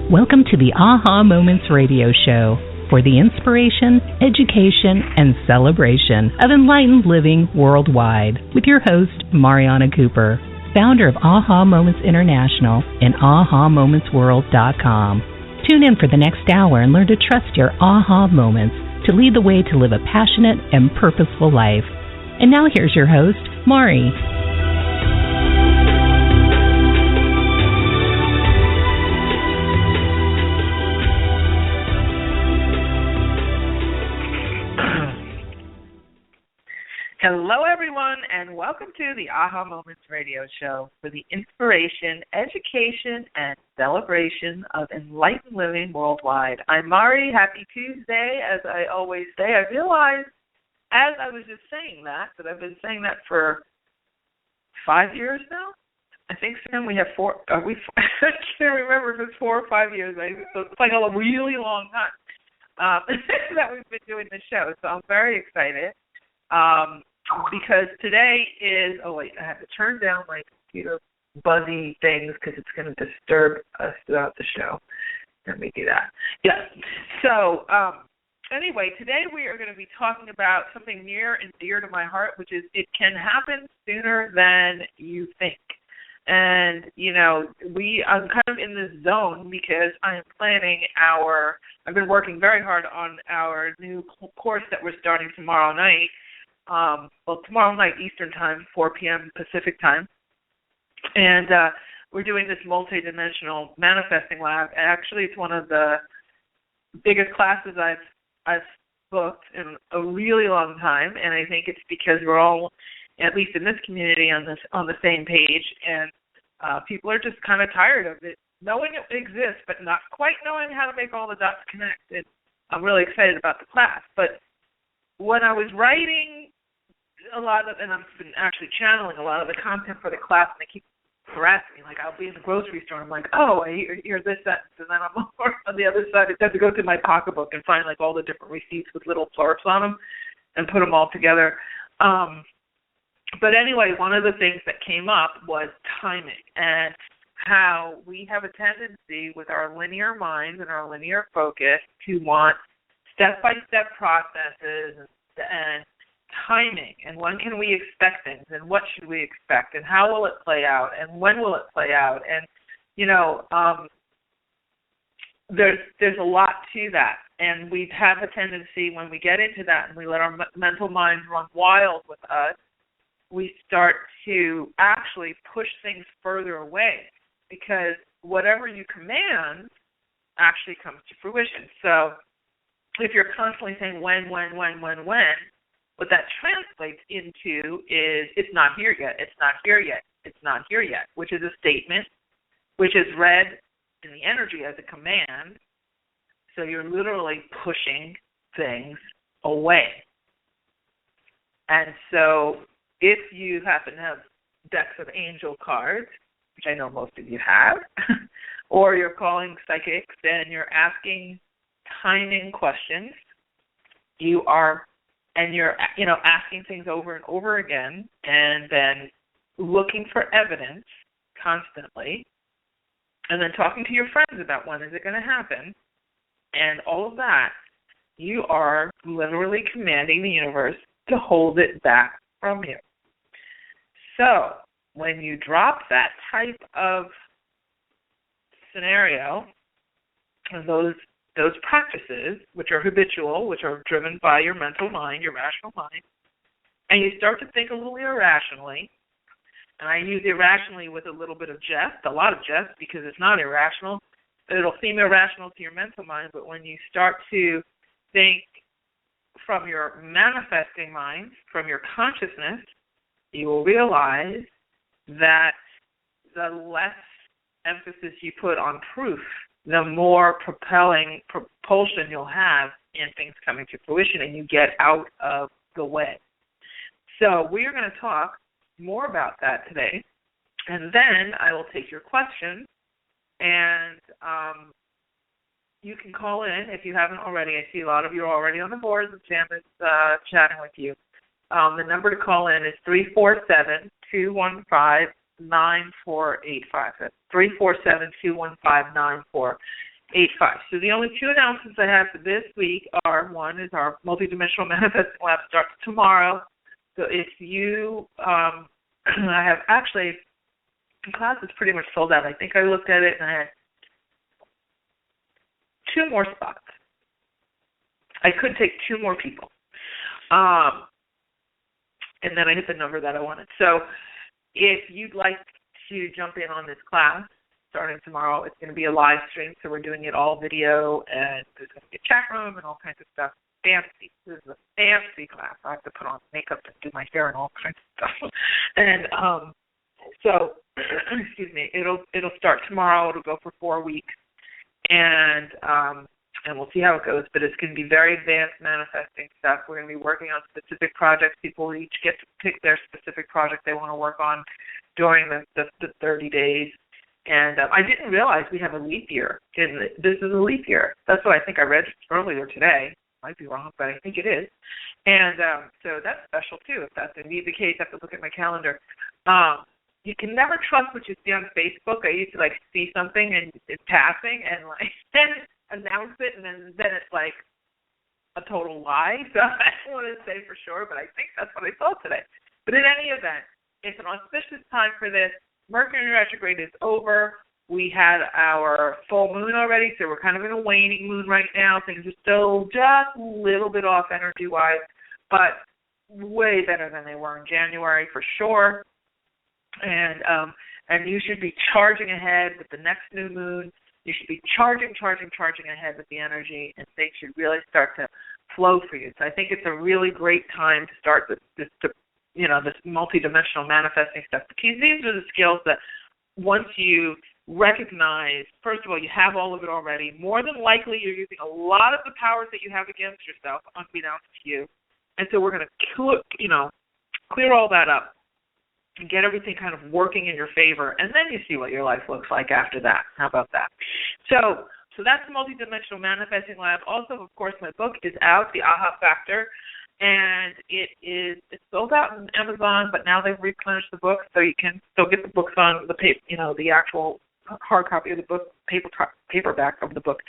Welcome to the Aha Moments radio show for the inspiration, education, and celebration of enlightened living worldwide with your host, Mariana Cooper, founder of Aha Moments International and AhaMomentsWorld.com. Tune in for the next hour and learn to trust your aha moments to lead the way to live a passionate and purposeful life. And now here's your host, Mari. Hello, everyone, and welcome to the Aha Moments radio show for the inspiration, education, and celebration of enlightened living worldwide. I'm Mari. Happy Tuesday, as I always say. I realized, as I was just saying that I've been saying that for 5 years now. I think soon we have four. I can't remember if it's 4 or 5 years. So it's like a really long time that we've been doing this show. So I'm very excited. Because today is, I have to turn down my computer buzzy things because it's going to disturb us throughout the show. Let me do that. Yeah. So, anyway, today we are going to be talking about something near and dear to my heart, which is it can happen sooner than you think. And, I'm kind of in this zone because I'm planning I've been working very hard on our new course that we're starting tomorrow night. Tomorrow night Eastern Time, 4 p.m. Pacific Time. And we're doing this multidimensional manifesting lab. Actually, it's one of the biggest classes I've booked in a really long time, and I think it's because we're all, at least in this community, on the same page, and people are just kind of tired of it, knowing it exists, but not quite knowing how to make all the dots connect. And I'm really excited about the class. But when I was writing and I've been actually channeling a lot of the content for the class, and they keep harassing me. Like, I'll be in the grocery store, and I'm like, I hear this sentence, and then I'm on the other side. I have to go through my pocketbook and find, all the different receipts with little florps on them and put them all together. But anyway, one of the things that came up was timing and how we have a tendency with our linear minds and our linear focus to want step-by-step processes and timing, and when can we expect things, and what should we expect, and how will it play out, and when will it play out, and there's a lot to that, and we have a tendency when we get into that and we let our mental minds run wild with us, we start to actually push things further away, because whatever you command actually comes to fruition. So if you're constantly saying when, what that translates into is it's not here yet, it's not here yet, it's not here yet, which is a statement which is read in the energy as a command. So you're literally pushing things away. And so if you happen to have decks of angel cards, which I know most of you have, or you're calling psychics and you're asking timing questions, you're asking things over and over again, and then looking for evidence constantly, and then talking to your friends about when is it going to happen, and all of that, you are literally commanding the universe to hold it back from you. So when you drop that type of scenario, those practices, which are habitual, which are driven by your mental mind, your rational mind, and you start to think a little irrationally, and I use irrationally with a little bit of jest, a lot of jest, because it's not irrational. It'll seem irrational to your mental mind, but when you start to think from your manifesting mind, from your consciousness, you will realize that the less emphasis you put on proof, the more propulsion you'll have in things coming to fruition, and you get out of the way. So we're going to talk more about that today, and then I will take your questions, and you can call in if you haven't already. I see a lot of you are already on the board, and Sam is chatting with you. The number to call in is 347-215-9485. That's 347-215-9485. 85. So the only two announcements I have for this week are, one is our multidimensional manifesting lab starts tomorrow. So if you, I have actually, the class is pretty much sold out. I think I looked at it and I had 2 more spots. I could take 2 more people. And then I hit the number that I wanted. So if you'd like to jump in on this class, starting tomorrow, it's going to be a live stream, so we're doing it all video, and there's going to be a chat room and all kinds of stuff. Fancy. This is a fancy class. I have to put on makeup and do my hair and all kinds of stuff. And so, excuse me, it'll start tomorrow. It'll go for 4 weeks, and we'll see how it goes. But it's going to be very advanced manifesting stuff. We're going to be working on specific projects. People each get to pick their specific project they want to work on during the 30 days. And I didn't realize we have a leap year. This is a leap year. That's what I think I read earlier today. Might be wrong, but I think it is. And so that's special, too. If that's indeed the case, I have to look at my calendar. You can never trust what you see on Facebook. I used to, see something and it's passing and, then announce it, and then it's, a total lie. So I don't want to say for sure, but I think that's what I saw today. But in any event, it's an auspicious time for this. Mercury retrograde is over. We had our full moon already, so we're kind of in a waning moon right now. Things are still just a little bit off energy-wise, but way better than they were in January for sure. And you should be charging ahead with the next new moon. You should be charging ahead with the energy, and things should really start to flow for you. So I think it's a really great time to start this multidimensional manifesting stuff, because these are the skills that once you recognize, first of all, you have all of it already. More than likely, you're using a lot of the powers that you have against yourself, unbeknownst to you. And so we're going to, clear all that up and get everything kind of working in your favor, and then you see what your life looks like after that. How about that? So that's the Multidimensional Manifesting Lab. Also, of course, my book is out, The Aha Factor. And it's sold out on Amazon, but now they've replenished the book, so you can still get the books on the actual hard copy of the book, paperback of the book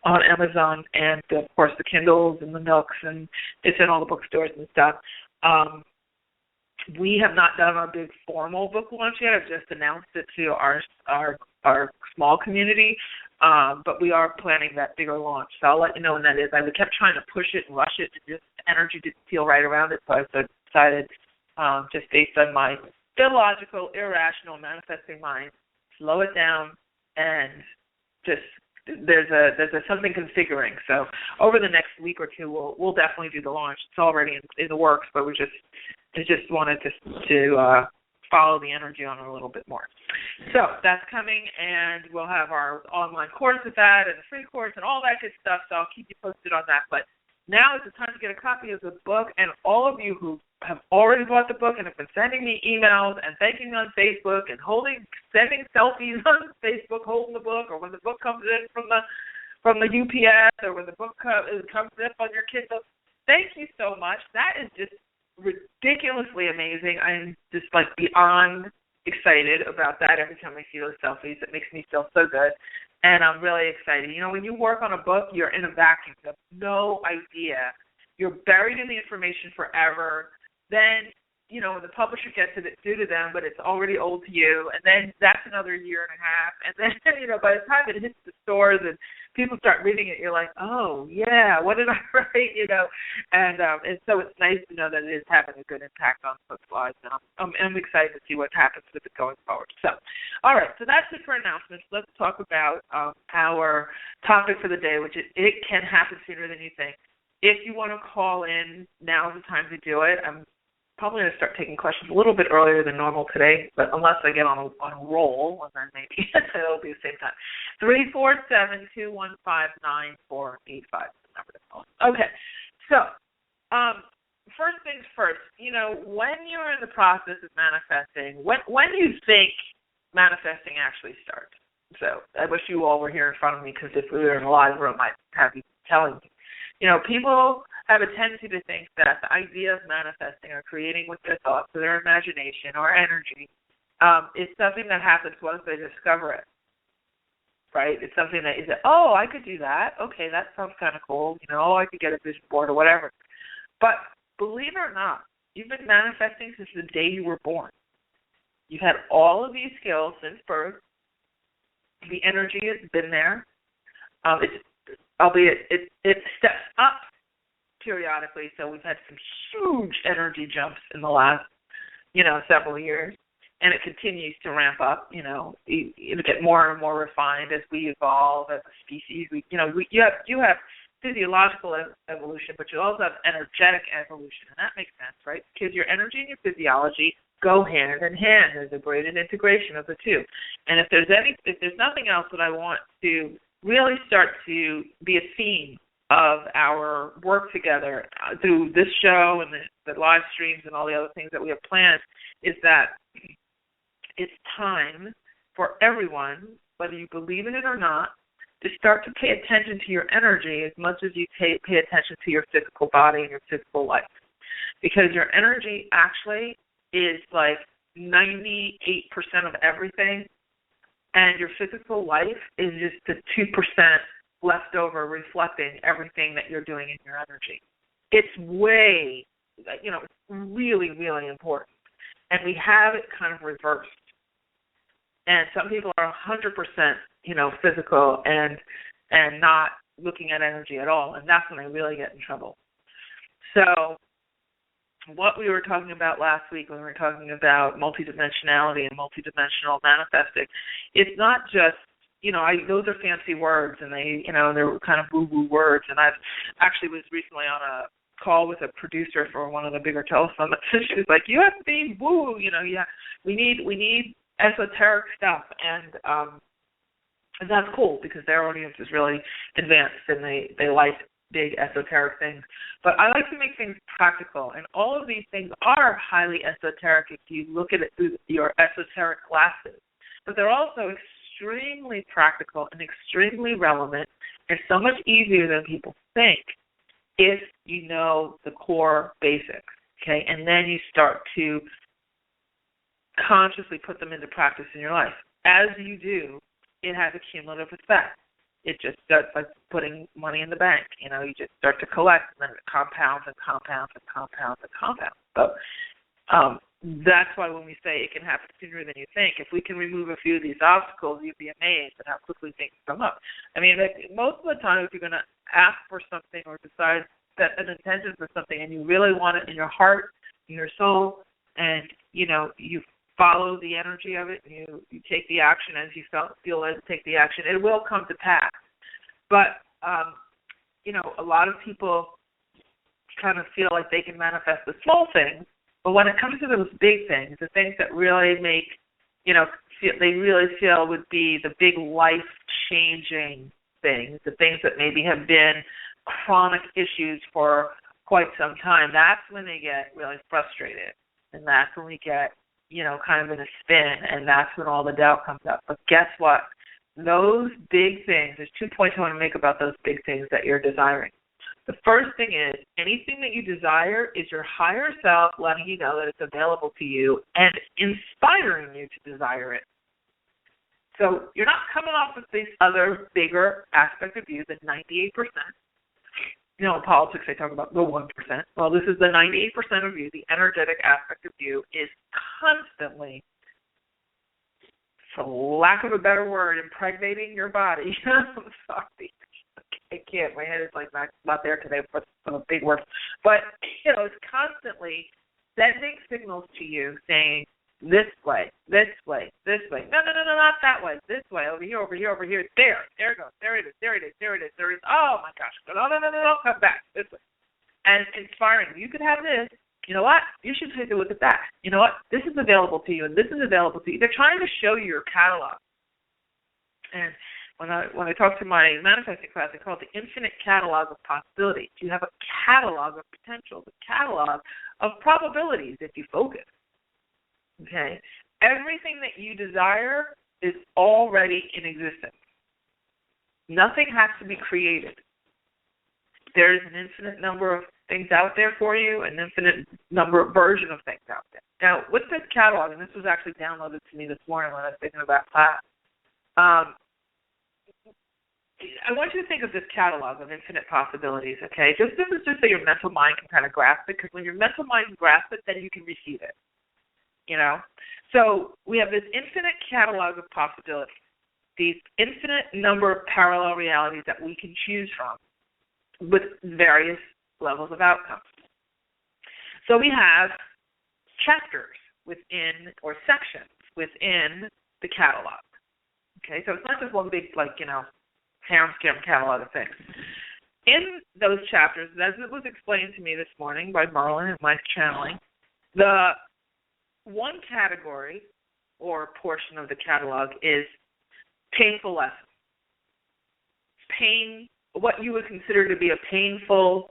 on Amazon, and of course the Kindles and the Nooks, and it's in all the bookstores and stuff. We have not done our big formal book launch yet. I've just announced it to our small community. But we are planning that bigger launch, so I'll let you know when that is. I kept trying to push it and rush it, and just energy didn't feel right around it, so I decided, just based on my illogical, irrational, manifesting mind, slow it down, and just there's something configuring. So over the next week or two, we'll definitely do the launch. It's already in the works, but we just wanted to follow the energy on it a little bit more. So that's coming, and we'll have our online course with that and the free course and all that good stuff, so I'll keep you posted on that. But now is the time to get a copy of the book, and all of you who have already bought the book and have been sending me emails and thanking me on Facebook and sending selfies on Facebook holding the book, or when the book comes in from the UPS, or when the book comes in on your Kindle, thank you so much. That is just ridiculously amazing. I'm just beyond excited about that every time I see those selfies. It makes me feel so good, and I'm really excited. When you work on a book, you're in a vacuum. You have no idea. You're buried in the information forever. Then, when the publisher gets it, it's due to them, but it's already old to you, and then that's another year and a half. And then, by the time it hits the stores and people start reading it, you're like, oh, yeah, what did I write, And so it's nice to know that it is having a good impact on folks' lives, and I'm excited to see what happens with it going forward. So, all right, so that's it for announcements. Let's talk about our topic for the day, which is it can happen sooner than you think. If you want to call in, now is the time to do it. I'm probably going to start taking questions a little bit earlier than normal today, but unless I get on a roll, and then maybe it'll be the same time. 347-215-9485 is the number to call. Okay, so first things first, when you're in the process of manifesting, when do you think manifesting actually starts? So I wish you all were here in front of me, because if we were in a live room, I'd have you telling me. People have a tendency to think that the idea of manifesting or creating with their thoughts or their imagination or energy is something that happens once they discover it. right? It's something that you say, oh, I could do that. Okay, that sounds kind of cool. I could get a vision board or whatever. But believe it or not, you've been manifesting since the day you were born. You've had all of these skills since birth. The energy has been there. Albeit it steps up periodically, so we've had some huge energy jumps in the last, several years, and it continues to ramp up. It'll get more and more refined as we evolve as a species. You have physiological evolution, but you also have energetic evolution, and that makes sense, right? Because your energy and your physiology go hand in hand. There's a great integration of the two. And if there's nothing else that I want to really start to be a theme of our work together through this show and the live streams and all the other things that we have planned, is that it's time for everyone, whether you believe in it or not, to start to pay attention to your energy as much as you pay attention to your physical body and your physical life. Because your energy actually is like 98% of everything, and your physical life is just the 2% left over reflecting everything that you're doing in your energy. It's way, it's really, really important. And we have it kind of reversed. And some people are 100%, physical and not looking at energy at all, and that's when they really get in trouble. So what we were talking about last week when we were talking about multidimensionality and multidimensional manifesting, it's not just, those are fancy words, and they're kind of woo-woo words. And I actually was recently on a call with a producer for one of the bigger telesummits, and she was like, "You have to be woo, we need esoteric stuff," and that's cool because their audience is really advanced and they like big esoteric things. But I like to make things practical, and all of these things are highly esoteric if you look at it through your esoteric glasses. But they're also extremely practical and extremely relevant, and so much easier than people think if you know the core basics, okay? And then you start to consciously put them into practice in your life. As you do, it has a cumulative effect. It just starts like putting money in the bank. You just start to collect, and then it compounds and compounds and compounds and compounds. So that's why when we say it can happen sooner than you think, if we can remove a few of these obstacles, you'd be amazed at how quickly things come up. I mean, most of the time, if you're going to ask for something or decide that an intention for something and you really want it in your heart, in your soul, and, you follow the energy of it, and you take the action as you feel led to take the action, it will come to pass. But, a lot of people kind of feel like they can manifest the small things, but when it comes to those big things, the things that really make, they really feel would be the big life-changing things, the things that maybe have been chronic issues for quite some time, that's when they get really frustrated. And that's when we get, kind of in a spin, and that's when all the doubt comes up. But guess what? Those big things, there's 2 points I want to make about those big things that you're desiring. The first thing is, anything that you desire is your higher self letting you know that it's available to you and inspiring you to desire it. So you're not coming off with this other bigger aspect of you, the 98%. In politics, they talk about the 1%. Well, this is the 98% of you. The energetic aspect of you is constantly, for lack of a better word, impregnating your body. I'm sorry. I can't. My head is not there today for some big words. But, it's constantly sending signals to you saying, this way, this way, this way. No, not that way. This way, over here, over here, over here. There it goes. There it is, there it is, there it is, there it is. Oh, my gosh. No, come back. This way. And inspiring. You could have this. You know what? You should take a look at that. You know what? This is available to you, and this is available to you. They're trying to show you your catalog. And when I talk to my manifesting class, I call it the infinite catalog of possibilities. You have a catalog of potential, a catalog of probabilities if you focus. Okay? Everything that you desire is already in existence. Nothing has to be created. There's an infinite number of things out there for you, an infinite number of versions of things out there. Now, with this catalog, and this was actually downloaded to me this morning when I was thinking about class, I want you to think of this catalog of infinite possibilities, okay? This is just so your mental mind can kind of grasp it, because when your mental mind grasps it, then you can receive it, you know? So we have this infinite catalog of possibilities, these infinite number of parallel realities that we can choose from with various levels of outcomes. So we have chapters within, or sections within the catalog, okay? So it's not just one big, harem-skim catalog of things. In those chapters, as it was explained to me this morning by Merlin and my channeling, the one category or portion of the catalog is painful lessons. Pain, what you would consider to be a painful,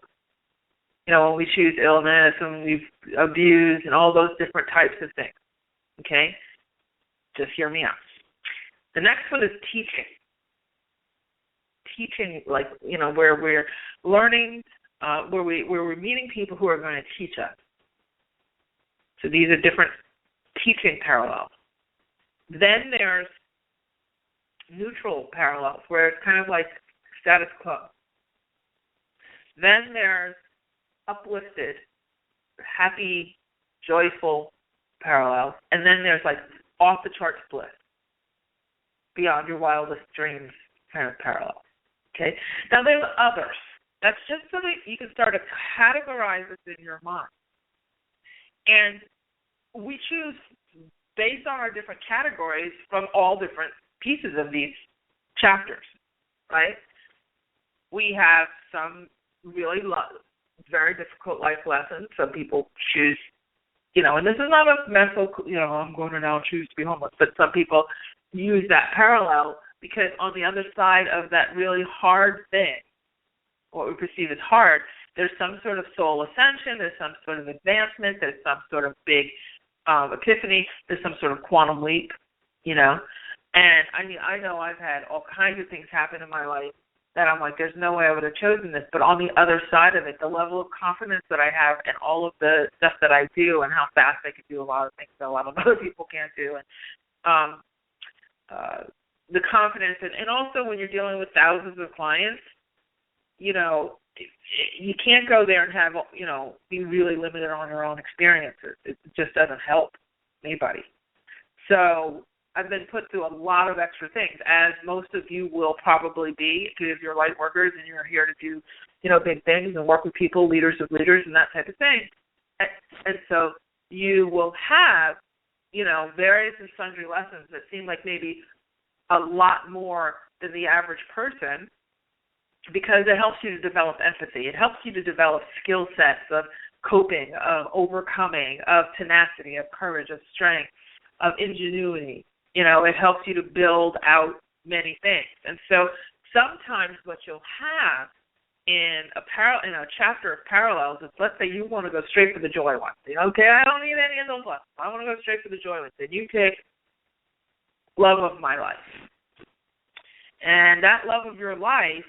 when we choose illness and we've abused and all those different types of things, okay? Just hear me out. The next one is teaching. Teaching, where we're learning, where we're meeting people who are going to teach us. So these are different teaching parallels. Then there's neutral parallels, where it's kind of like status quo. Then there's uplifted, happy, joyful parallels. And then there's off the charts bliss, beyond your wildest dreams kind of parallel. Okay? Now there's others. That's just so that you can start to categorize this in your mind. And we choose based on our different categories from all different pieces of these chapters, right? We have some really very difficult life lessons. Some people choose, and this is not a mental, I'm going to now choose to be homeless, but some people use that parallel because on the other side of that really hard thing, what we perceive as hard, there's some sort of soul ascension, there's some sort of advancement, there's some sort of big epiphany, there's some sort of quantum leap, And I know I've had all kinds of things happen in my life that I'm like, there's no way I would have chosen this. But on the other side of it, the level of confidence that I have in all of the stuff that I do and how fast I can do a lot of things that a lot of other people can't do. And the confidence, and also when you're dealing with thousands of clients, you can't go there and have, be really limited on your own experiences. It just doesn't help anybody. So I've been put through a lot of extra things, as most of you will probably be, because you're light workers and you're here to do, big things and work with people, leaders of leaders and that type of thing. And so you will have, various and sundry lessons that seem like maybe a lot more than the average person, because it helps you to develop empathy. It helps you to develop skill sets of coping, of overcoming, of tenacity, of courage, of strength, of ingenuity. It helps you to build out many things. And so sometimes what you'll have in a chapter of parallels is, let's say you want to go straight for the joy one. Okay, I don't need any of those lessons. I want to go straight for the joy one. Then you pick love of my life. And that love of your life,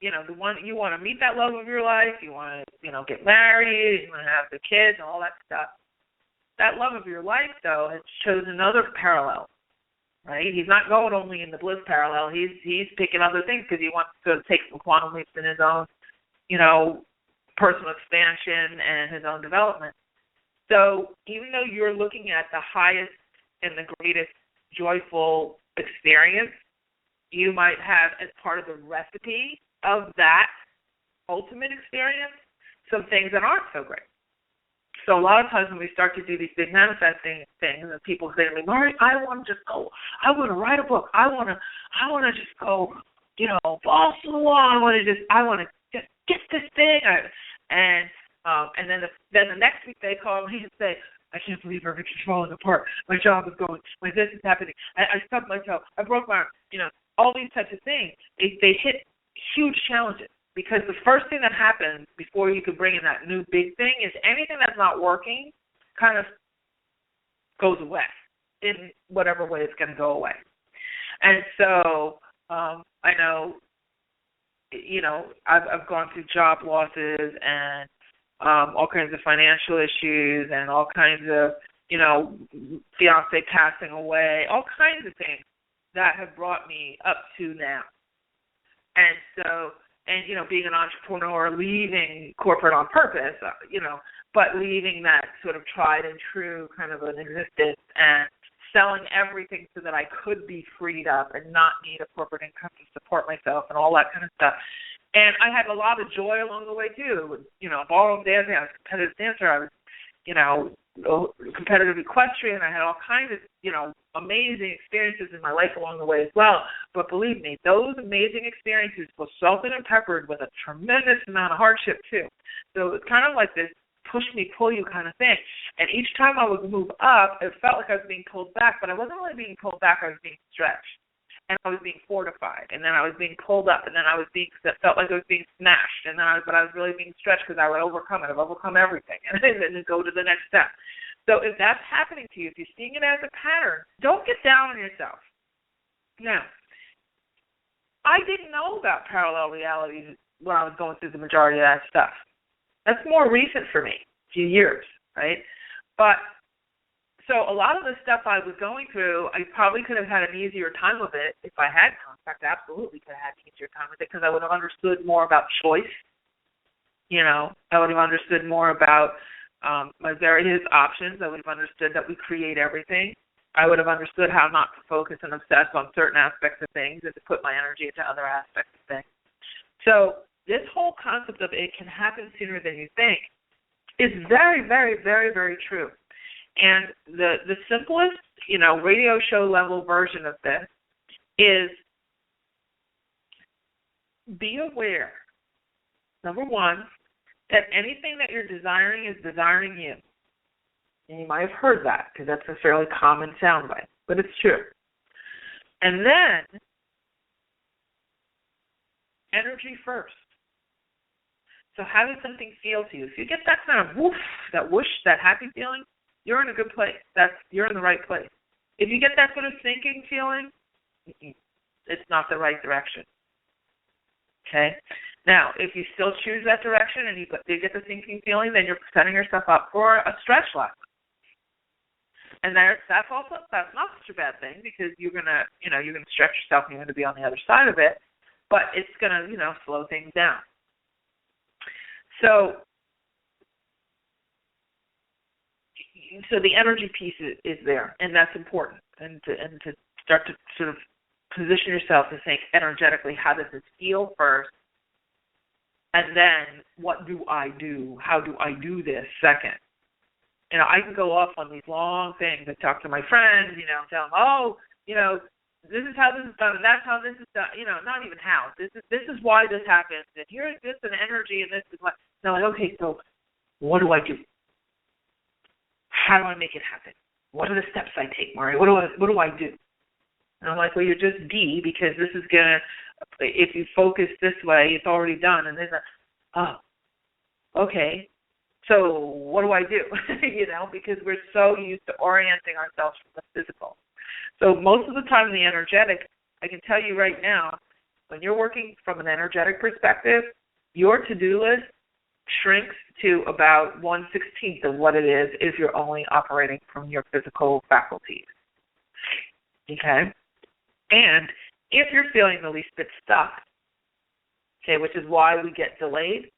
the one you want to meet, that love of your life, you want to, get married, you want to have the kids and all that stuff. That love of your life, though, has chosen another parallel, right? He's not going only in the bliss parallel. He's picking other things because he wants to take some quantum leaps in his own, personal expansion and his own development. So even though you're looking at the highest and the greatest joyful experience, you might have, as part of the recipe of that ultimate experience, some things that aren't so great. So a lot of times when we start to do these big manifesting things, and people say to me, Mari, I want to just go, I want to write a book. I want to just go, balls to the wall. I want to just get this thing. And then the next week they call me and say, I can't believe everything's falling apart. My job is going, this is happening. I stubbed my toe. I broke my arm. All these types of things. They hit huge challenges. Because the first thing that happens before you can bring in that new big thing is anything that's not working kind of goes away in whatever way it's going to go away. And so I know, I've gone through job losses and all kinds of financial issues and all kinds of, fiance passing away, all kinds of things that have brought me up to now. And so, and, being an entrepreneur, leaving corporate on purpose, but leaving that sort of tried and true kind of an existence and selling everything so that I could be freed up and not need a corporate income to support myself and all that kind of stuff. And I had a lot of joy along the way, too. Ballroom dancing, I was a competitive dancer. I was, competitive equestrian. I had all kinds of, amazing experiences in my life along the way as well. But believe me, those amazing experiences were salted and peppered with a tremendous amount of hardship, too. So it's kind of like this push me, pull you kind of thing. And each time I would move up, it felt like I was being pulled back, but I wasn't really being pulled back. I was being stretched. And I was being fortified, and then I was being pulled up, and then I was felt like I was being smashed, but I was really being stretched because I would overcome it. I've overcome everything, and then go to the next step. So if that's happening to you, if you're seeing it as a pattern, don't get down on yourself. Now, I didn't know about parallel realities when I was going through the majority of that stuff. That's more recent for me, a few years, right? But so a lot of the stuff I was going through, I probably could have had an easier time with it if I had contact. I absolutely could have had an easier time with it because I would have understood more about choice. I would have understood more about my various options. I would have understood that we create everything. I would have understood how not to focus and obsess on certain aspects of things and to put my energy into other aspects of things. So this whole concept of it can happen sooner than you think is very, very, very, very true. And the simplest, radio show level version of this is be aware, number one, that anything that you're desiring is desiring you. And you might have heard that because that's a fairly common soundbite, but it's true. And then energy first. So how does something feel to you? If you get that kind of woof, that whoosh, that happy feeling, you're in a good place. You're in the right place. If you get that sort of sinking feeling, it's not the right direction. Okay? Now, if you still choose that direction and you get the sinking feeling, then you're setting yourself up for a stretch lesson. And that's not such a bad thing because you're gonna stretch yourself and you're gonna be on the other side of it, but it's gonna, slow things down. So the energy piece is there, and that's important. And to start to sort of position yourself to think energetically, how does this feel first? And then what do I do? How do I do this second? I can go off on these long things. I talk to my friends, tell them, this is how this is done, and that's how this is done. Not even how. This is why this happens, and here's this and energy, and this is what. And I'm like, okay, so what do I do? How do I make it happen? What are the steps I take, Mari? What do I do? And I'm like, well, you just be, because this is gonna. If you focus this way, it's already done, and then, okay. So what do I do? Because we're so used to orienting ourselves from the physical. So most of the time the energetic, I can tell you right now, when you're working from an energetic perspective, your to-do list shrinks to about 1/16 of what it is if you're only operating from your physical faculties. Okay? And if you're feeling the least bit stuck, okay, which is why we get delayed,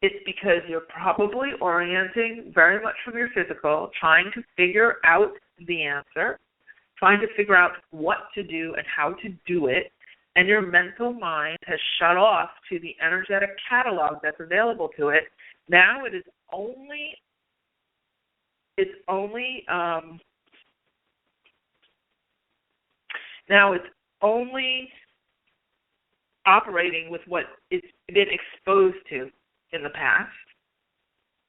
it's because you're probably orienting very much from your physical, trying to figure out the answer, trying to figure out what to do and how to do it, and your mental mind has shut off to the energetic catalog that's available to it. Now it's only operating with what it's been exposed to in the past.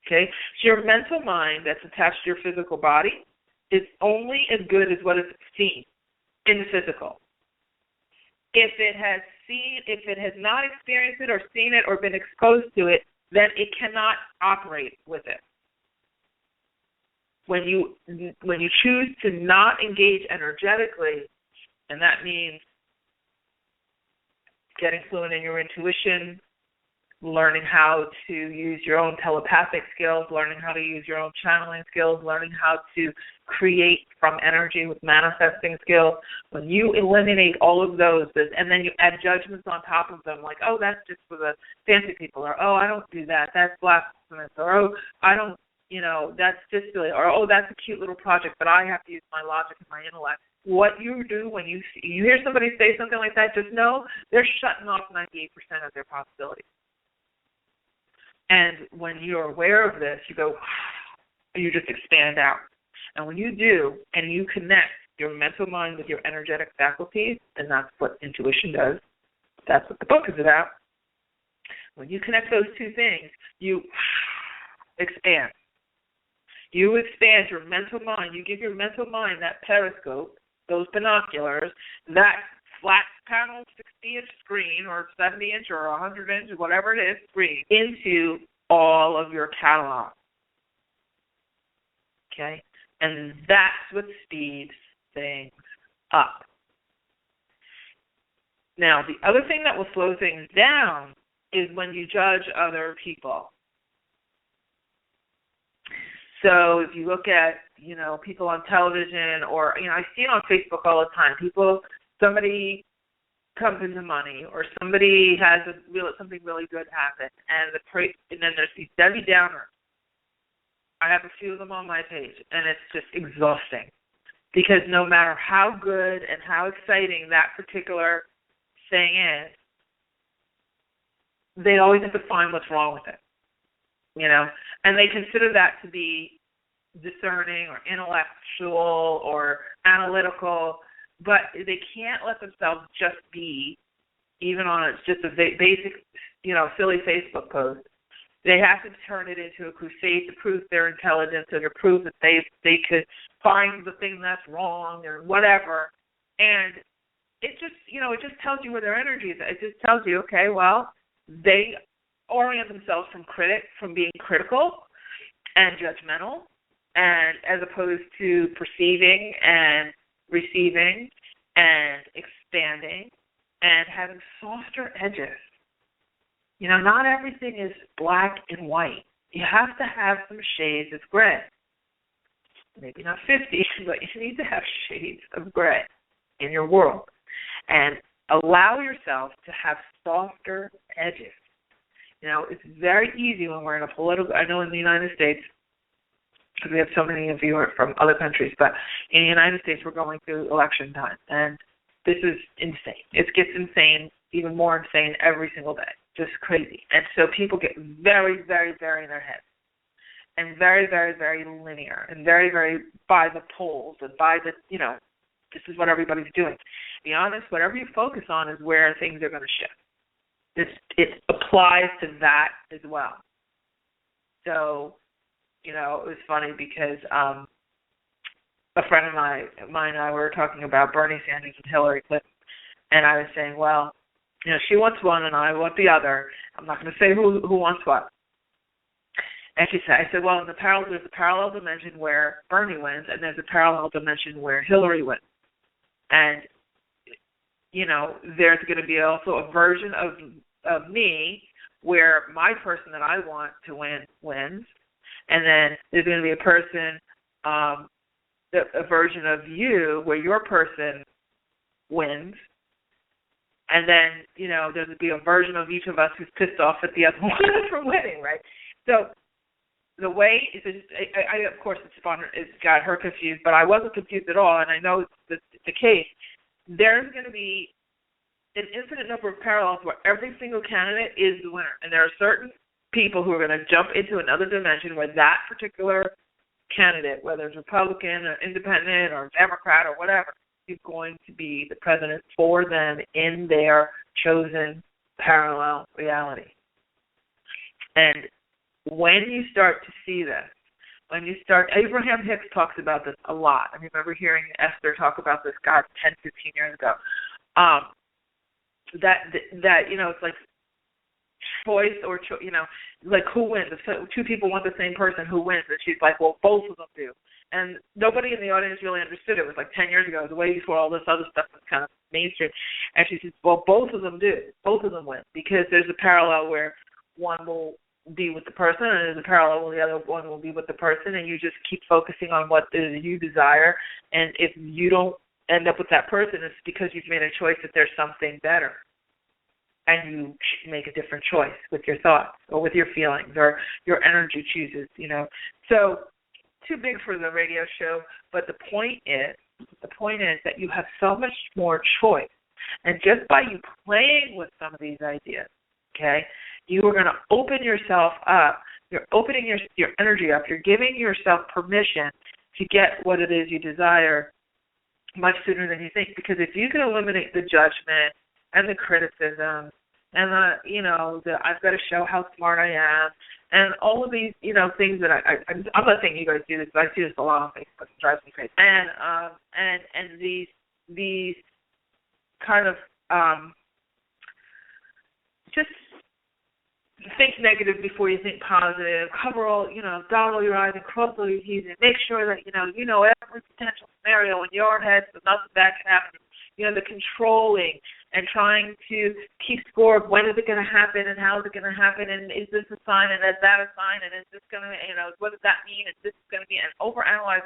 Okay? So your mental mind that's attached to your physical body is only as good as what it's seen in the physical. If it has not experienced it or seen it or been exposed to it, then it cannot operate with it. When you choose to not engage energetically, and that means getting fluent in your intuition, learning how to use your own telepathic skills, learning how to use your own channeling skills, learning how to create from energy with manifesting skills. When you eliminate all of those, and then you add judgments on top of them, like, oh, that's just for the fancy people, or, oh, I don't do that, that's blasphemous, or, oh, I don't, that's just silly, or, oh, that's a cute little project, but I have to use my logic and my intellect. What you do when you hear somebody say something like that, just know they're shutting off 98% of their possibilities. And when you're aware of this, you go, you just expand out. And when you do, and you connect your mental mind with your energetic faculties, and that's what intuition does, that's what the book is about. When you connect those two things, you expand. You expand your mental mind. You give your mental mind that periscope, those binoculars, that flat panel 60-inch screen or 70-inch or 100-inch, whatever it is, screen, into all of your catalog. Okay? And that's what speeds things up. Now, the other thing that will slow things down is when you judge other people. So if you look at, people on television or, I see it on Facebook all the time. Somebody comes into money or somebody has something really good happen, and then there's these Debbie Downers. I have a few of them on my page, and it's just exhausting because no matter how good and how exciting that particular thing is, they always have to find what's wrong with it, and they consider that to be discerning or intellectual or analytical, but they can't let themselves just be, even on just a basic, silly Facebook post. They have to turn it into a crusade to prove their intelligence or to prove that they could find the thing that's wrong or whatever. And it just, it just tells you where their energy is. It just tells you, okay, well, they orient themselves from being critical and judgmental, and as opposed to perceiving and receiving and expanding and having softer edges. Not everything is black and white. You have to have some shades of gray. Maybe not 50, but you need to have shades of gray in your world. And allow yourself to have softer edges. It's very easy when we're in a political, I know in the United States, because we have so many of you are from other countries, but in the United States we're going through election time, and this is insane. It gets insane, even more insane every single day, just crazy. And so people get very, very, very in their heads, and very, very, very linear, and very, very by the polls, and by the, this is what everybody's doing. To be honest, whatever you focus on is where things are going to shift. It applies to that as well. So, it was funny because a friend of mine and I were talking about Bernie Sanders and Hillary Clinton, and I was saying, well, she wants one and I want the other. I'm not going to say who wants what. And I said, well, there's a parallel dimension where Bernie wins, and there's a parallel dimension where Hillary wins. And, there's going to be also a version of me where my person that I want to win wins. And then there's going to be a person, a version of you where your person wins. And then, there's going to be a version of each of us who's pissed off at the other one for winning, right? So the way, I of course, it's got her confused, but I wasn't confused at all, and I know it's the case. There's going to be an infinite number of parallels where every single candidate is the winner. And there are certain people who are going to jump into another dimension where that particular candidate, whether it's Republican or Independent or Democrat or whatever, is going to be the president for them in their chosen parallel reality. And when you start to see this, Abraham Hicks talks about this a lot. I remember hearing Esther talk about this, 10, 15 years ago. That it's like choice or, like who wins. If two people want the same person, who wins? And she's like, well, both of them do. And nobody in the audience really understood it. It was like 10 years ago. It was way before all this other stuff was kind of mainstream. And she says, well, both of them do. Both of them win. Because there's a parallel where one will be with the person, and there's a parallel where the other one will be with the person, and you just keep focusing on what you desire. And if you don't end up with that person, it's because you've made a choice that there's something better. And you make a different choice with your thoughts or with your feelings, or your energy chooses, So, too big for the radio show, but the point is that you have so much more choice. And just by you playing with some of these ideas, okay, you are going to open yourself up. You're opening your energy up. You're giving yourself permission to get what it is you desire much sooner than you think. Because if you can eliminate the judgment and the criticism and I've got to show how smart I am and all of these, things that I'm not saying you guys do this, but I see this a lot on Facebook. It drives me crazy. And these kind of just think negative before you think positive. Cover all, dot all your I's and cross all your T's, and make sure that you know every potential scenario in your head so nothing bad can happen. The controlling and trying to keep score of when is it going to happen and how is it going to happen and is this a sign and is that a sign and is this going to, what does that mean and this is going to be, and overanalyze.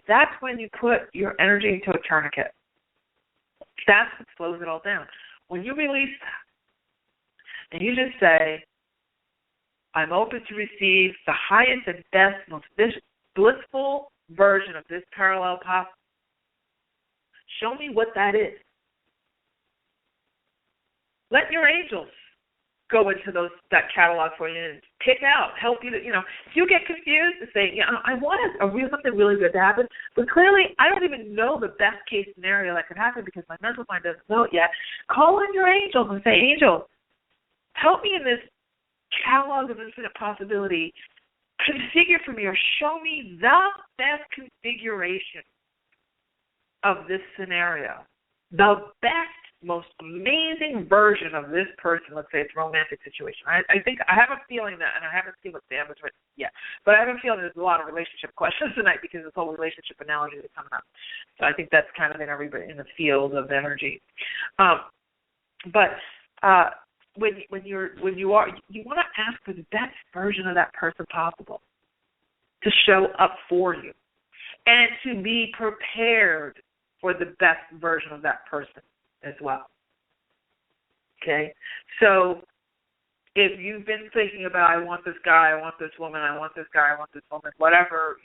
That's when you put your energy into a tourniquet. That's what slows it all down. When you release that, and you just say, I'm open to receive the highest and best, most blissful version of this parallel possible. Show me what that is. Let your angels go into that catalog for you and pick out, help you. If you get confused and say, I want something really good to happen, but clearly I don't even know the best case scenario that could happen because my mental mind doesn't know it yet. Call on your angels and say, angels, help me in this catalog of infinite possibility. Configure for me or show me the best configuration of this scenario. The best, most amazing version of this person. Let's say it's a romantic situation. I think I have a feeling that, and I haven't seen what Sam has written yet, but I have a feeling there's a lot of relationship questions tonight because this whole relationship analogy is coming up. So I think that's kind of in everybody in the field of energy. When you want to ask for the best version of that person possible to show up for you and to be prepared for the best version of that person as well. Okay? So if you've been thinking about, I want this guy, I want this woman, I want this guy, I want this woman, whatever,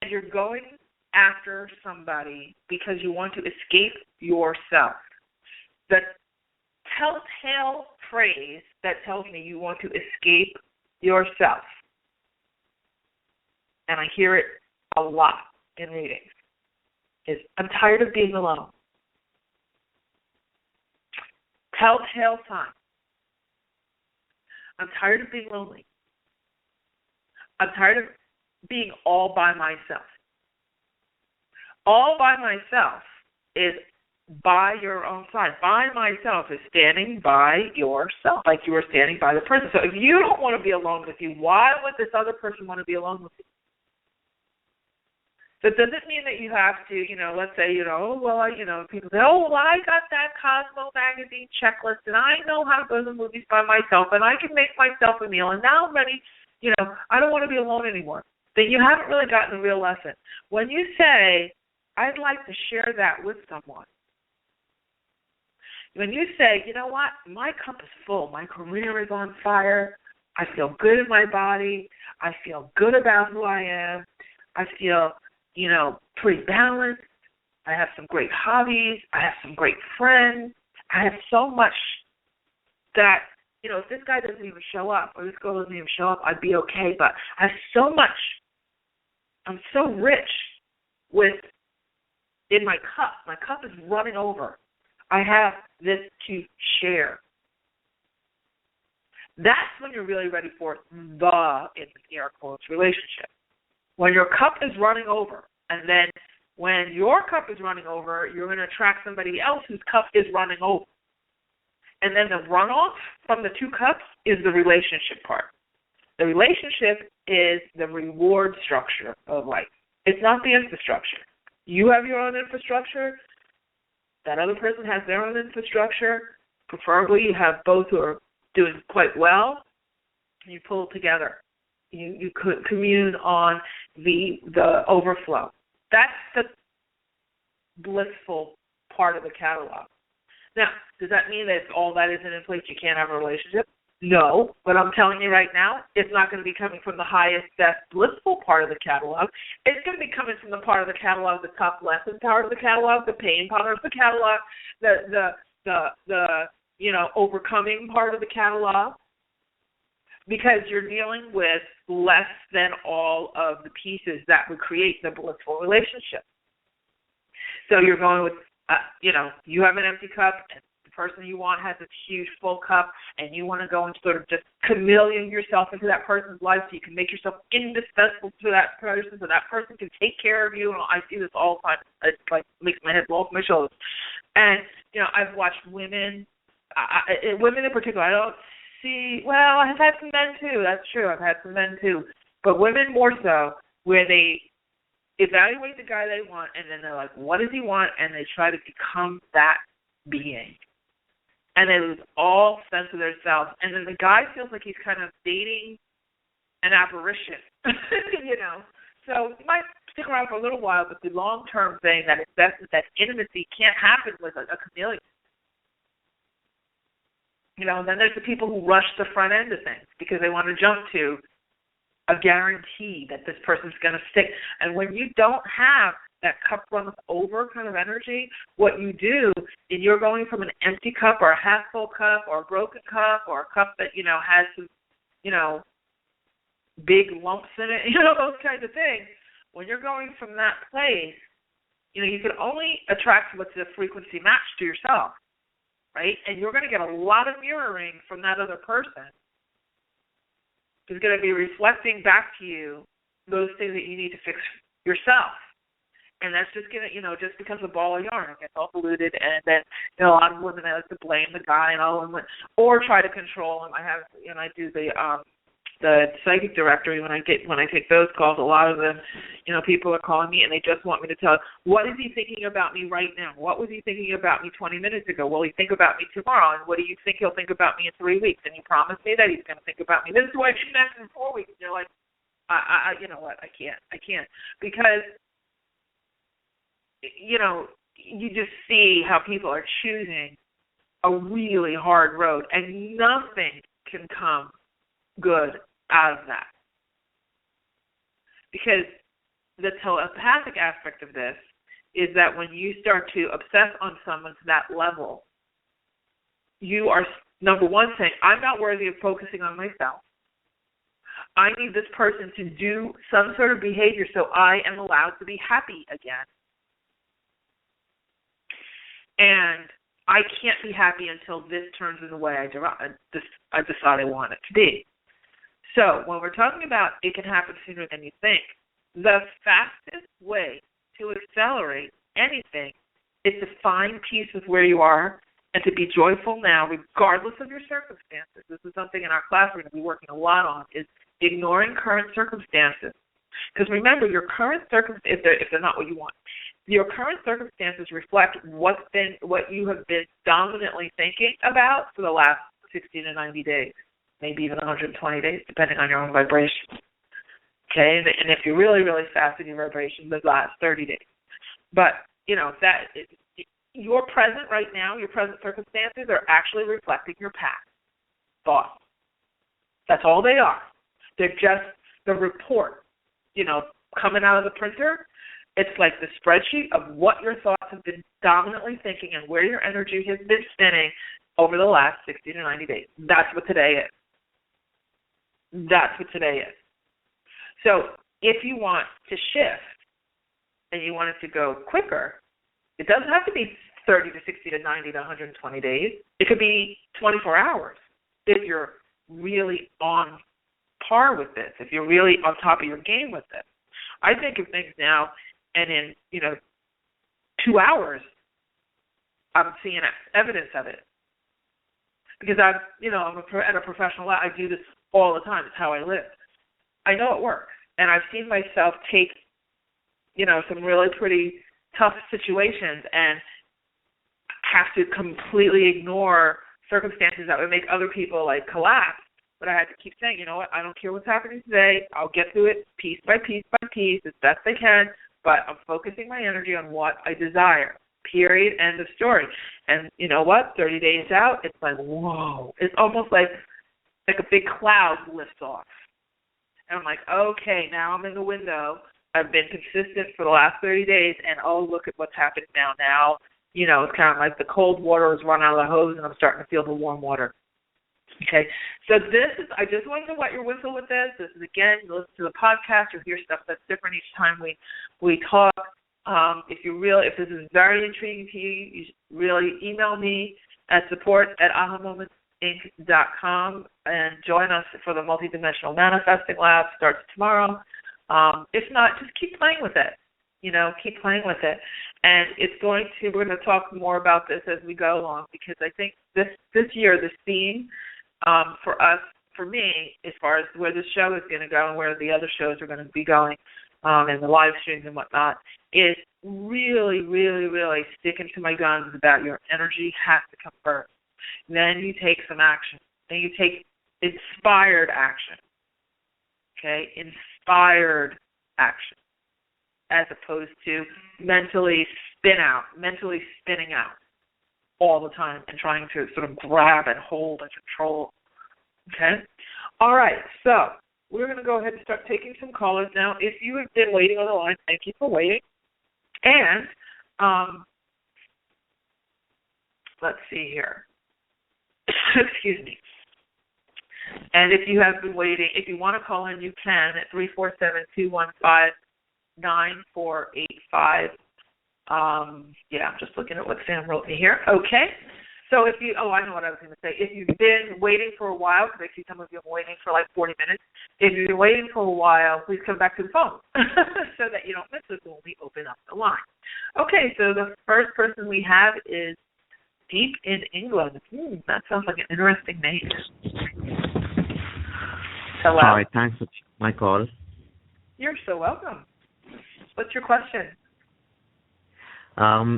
and you're going after somebody because you want to escape yourself, the telltale phrase that tells me you want to escape yourself, and I hear it a lot in readings, is I'm tired of being alone. Telltale sign. I'm tired of being lonely. I'm tired of being all by myself. All by myself is by your own side. By myself is standing by yourself, like you are standing by the person. So if you don't want to be alone with you, why would this other person want to be alone with you? That doesn't mean that you have to, let's say, people say, I got that Cosmo magazine checklist, and I know how to go to the movies by myself, and I can make myself a meal, and now I'm ready, I don't want to be alone anymore. Then you haven't really gotten the real lesson. When you say, I'd like to share that with someone, when you say, you know what, my cup is full, my career is on fire, I feel good in my body, I feel good about who I am, I feel pretty balanced. I have some great hobbies. I have some great friends. I have so much that, if this guy doesn't even show up or this girl doesn't even show up, I'd be okay. But I have so much. I'm so rich in my cup. My cup is running over. I have this to share. That's when you're really ready for the, in air quotes, relationship. When your cup is running over, and then when your cup is running over, you're going to attract somebody else whose cup is running over. And then the runoff from the two cups is the relationship part. The relationship is the reward structure of life. It's not the infrastructure. You have your own infrastructure. That other person has their own infrastructure. Preferably you have both who are doing quite well, and you pull together. You could commune on the overflow. That's the blissful part of the catalog. Now, does that mean that if all that isn't in place, you can't have a relationship? No, but I'm telling you right now, it's not going to be coming from the highest, best, blissful part of the catalog. It's going to be coming from the part of the catalog, the tough lesson part of the catalog, the pain part of the catalog, the overcoming part of the catalog, because you're dealing with less than all of the pieces that would create the blissful relationship. So you're going with, you have an empty cup, and the person you want has this huge full cup, and you want to go and sort of just chameleon yourself into that person's life so you can make yourself indispensable to that person so that person can take care of you. And I see this all the time. It makes my head blow off my shoulders. And, I've watched women, women in particular, I don't see, well, I've had some men too. That's true. I've had some men too. But women more so, where they evaluate the guy they want, and then they're like, what does he want? And they try to become that being. And they lose all sense of themselves. And then the guy feels like he's kind of dating an apparition, So he might stick around for a little while, but the long-term thing, that intimacy can't happen with a chameleon. And then there's the people who rush the front end of things because they want to jump to a guarantee that this person's going to stick. And when you don't have that cup runs over kind of energy, what you do is you're going from an empty cup or a half-full cup or a broken cup or a cup that, has some, big lumps in it, those kinds of things. When you're going from that place, you can only attract what's a frequency match to yourself, right? And you're going to get a lot of mirroring from that other person. Is going to be reflecting back to you those things that you need to fix yourself. And that's just going to, just becomes a ball of yarn. It gets all polluted, and then, a lot of women like to blame the guy and all, or try to control him. I do the psychic directory when I take those calls. A lot of them, people are calling me and they just want me to tell, what is he thinking about me right now? What was he thinking about me 20 minutes ago? Will he think about me tomorrow? And what do you think he'll think about me in 3 weeks? And you promised me that he's going to think about me. This is why she's next in 4 weeks. And you're like, you know what? I can't. Because, you just see how people are choosing a really hard road, and nothing can come good out of that. Because the telepathic aspect of this is that when you start to obsess on someone to that level, you are, number one, saying, I'm not worthy of focusing on myself. I need this person to do some sort of behavior so I am allowed to be happy again. And I can't be happy until this turns in the way I decide I want it to be. So when we're talking about it can happen sooner than you think, the fastest way to accelerate anything is to find peace with where you are and to be joyful now, regardless of your circumstances. This is something in our class we're going to be working a lot on, is ignoring current circumstances. Because remember, your current circumstances, if they're not what you want, your current circumstances reflect what you have been dominantly thinking about for the last 60 to 90 days, maybe even 120 days, depending on your own vibration. Okay, and if you're really, really fast in your vibration, the last 30 days. But, your present right now, your present circumstances are actually reflecting your past thoughts. That's all they are. They're just the report, coming out of the printer. It's like the spreadsheet of what your thoughts have been dominantly thinking and where your energy has been spinning over the last 60 to 90 days. That's what today is. So if you want to shift and you want it to go quicker, it doesn't have to be 30 to 60 to 90 to 120 days. It could be 24 hours if you're really on par with this, if you're really on top of your game with this. I think of things now, and in 2 hours, I'm seeing evidence of it. Because I'm at a professional level. I do this all the time. It's how I live. I know it works, and I've seen myself take, some really pretty tough situations and have to completely ignore circumstances that would make other people like collapse. But I had to keep saying, you know what, I don't care what's happening today. I'll get through it piece by piece by piece as best I can, but I'm focusing my energy on what I desire. Period. End of story. And you know what? 30 days out, it's like, whoa. It's almost like a big cloud lifts off. And I'm like, okay, now I'm in the window. I've been consistent for the last 30 days, and oh, look at what's happening now. Now, you know, it's kind of like the cold water is run out of the hose, and I'm starting to feel the warm water. Okay, so this is, I just wanted to wet your whistle with this. This is, again, you listen to the podcast, you'll hear stuff that's different each time we talk. If this is very intriguing to you, you should really email me at support@ahamomentsinc.com and join us for the Multidimensional Manifesting Lab. Starts tomorrow. If not, just keep playing with it. You know, keep playing with it. And we're going to talk more about this as we go along, because I think this year, this theme for me, as far as where this show is going to go and where the other shows are going to be going, and the live streams and whatnot, is really, really, really sticking to my guns about your energy has to come first. Then you take some action. Then you take inspired action. Okay? Inspired action. As opposed to mentally spinning out all the time and trying to sort of grab and hold and control. Okay? All right, so we're going to go ahead and start taking some callers now. If you have been waiting on the line, thank you for waiting. And let's see here. Excuse me. And if you have been waiting, if you want to call in, you can at 347-215-9485. I'm just looking at what Sam wrote me here. Okay. So I know what I was going to say. If you've been waiting for a while, because I see some of you have been waiting for like 40 minutes, if you've been waiting for a while, please come back to the phone so that you don't miss us when we open up the line. Okay, so the first person we have is Deep in England. That sounds like an interesting name. Hello. Hi, thanks for my call. You're so welcome. What's your question?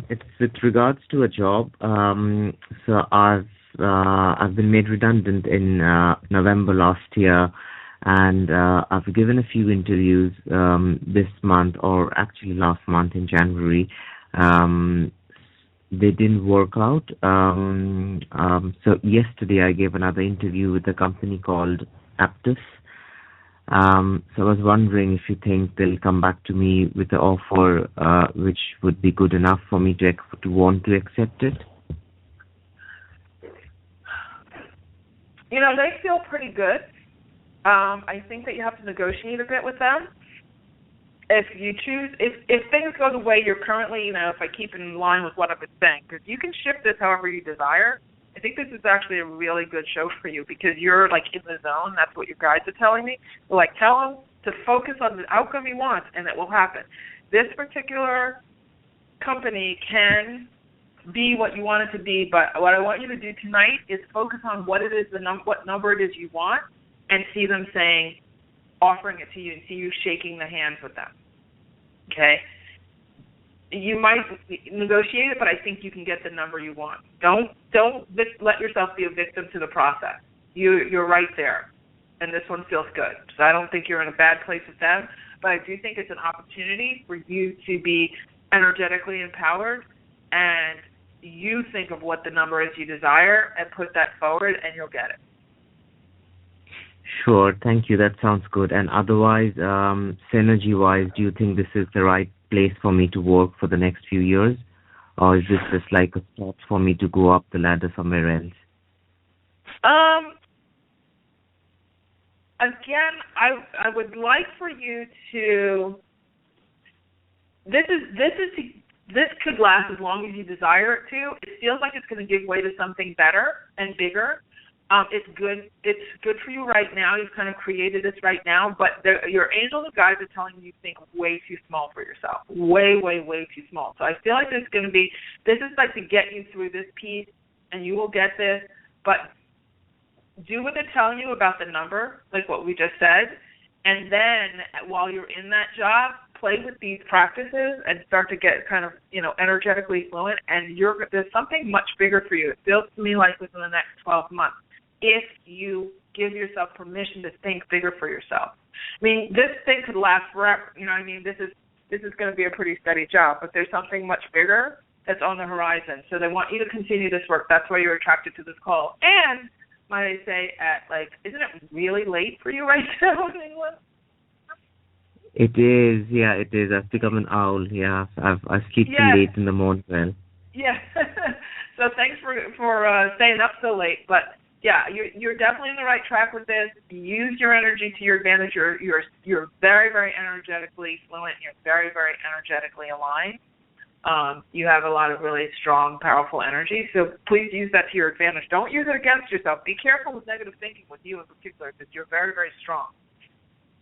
It's with regards to a job. So I've been made redundant in November last year, and I've given a few interviews this month, or actually last month in January. They didn't work out. So yesterday I gave another interview with a company called Aptus. So I was wondering if you think they'll come back to me with an offer which would be good enough for me to want to accept it. You know, they feel pretty good. I think that you have to negotiate a bit with them. If you choose, if things go the way you're currently, if I keep in line with what I've been saying, because you can shift this however you desire. I think this is actually a really good show for you because you're like in the zone. That's what your guides are telling me. They're like, tell him to focus on the outcome he wants, and it will happen. This particular company can be what you want it to be, but what I want you to do tonight is focus on what it is, what number it is you want, and see them offering it to you, and see you shaking the hands with them. Okay? You might negotiate it, but I think you can get the number you want. Don't let yourself be a victim to the process. You're right there, and this one feels good. So I don't think you're in a bad place with them, but I do think it's an opportunity for you to be energetically empowered, and you think of what the number is you desire and put that forward, and you'll get it. Sure, thank you. That sounds good. And otherwise, synergy-wise, do you think this is the right place for me to work for the next few years? Or is this just like a step for me to go up the ladder somewhere else? Again, I would like for you to. This could last as long as you desire it to. It feels like it's going to give way to something better and bigger. It's good. It's good for you right now. You've kind of created this right now, but your angels and guides are telling you think way too small for yourself. Way, way, way too small. So I feel like this is like to get you through this piece, and you will get this. But do what they're telling you about the number, like what we just said, and then while you're in that job, play with these practices and start to get kind of, energetically fluent, and there's something much bigger for you. It feels to me like within the next 12 months, if you give yourself permission to think bigger for yourself. I mean, this thing could last forever. You know what I mean? This is going to be a pretty steady job, but there's something much bigger that's on the horizon. So they want you to continue this work. That's why you're attracted to this call. And might I say, isn't it really late for you right now in England? It is, yeah, it is. I've become an owl, yeah. I sleep till late in the morning. Well. Yeah. So thanks for staying up so late. But yeah, you're definitely on the right track with this. Use your energy to your advantage. You're very, very energetically fluent. You're very, very energetically aligned. You have a lot of really strong, powerful energy. So please use that to your advantage. Don't use it against yourself. Be careful with negative thinking with you in particular, because you're very, very strong.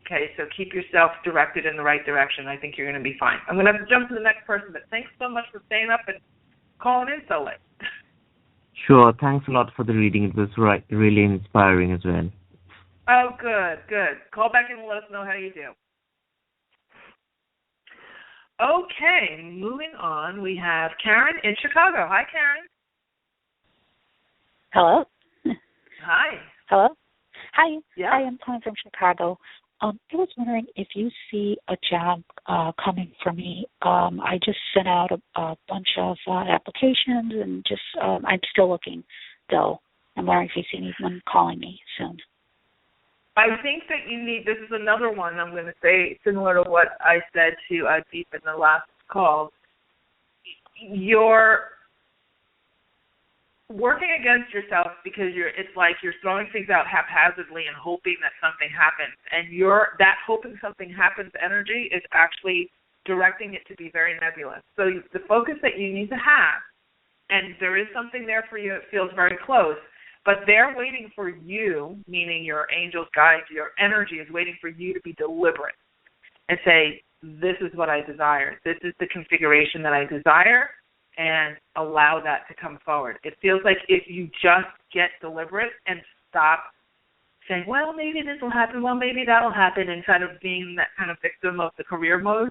Okay, so keep yourself directed in the right direction. I think you're going to be fine. I'm going to have to jump to the next person, but thanks so much for staying up and calling in so late. Sure, thanks a lot for the reading. It was really inspiring as well. Oh, good. Call back in and let us know how you do. Okay, moving on, we have Karen in Chicago. Hi, Karen. Hello. Hi. Hello. Hi. Yeah. Hi, I'm calling from Chicago. I was wondering if you see a job coming for me. I just sent out a bunch of applications, and I'm still looking, though. I'm wondering if you see anyone calling me soon. I think that this is another one I'm going to say, similar to what I said to Deep in the last call. You're working against yourself because it's like you're throwing things out haphazardly and hoping that something happens. And that hoping something happens energy is actually directing it to be very nebulous. So the focus that you need to have, and there is something there for you, it feels very close, but they're waiting for you, meaning your angels, guides, your energy is waiting for you to be deliberate and say, this is what I desire. This is the configuration that I desire, and allow that to come forward. It feels like if you just get deliberate and stop saying, well, maybe this will happen, well, maybe that will happen, and kind of being that kind of victim of the career mode,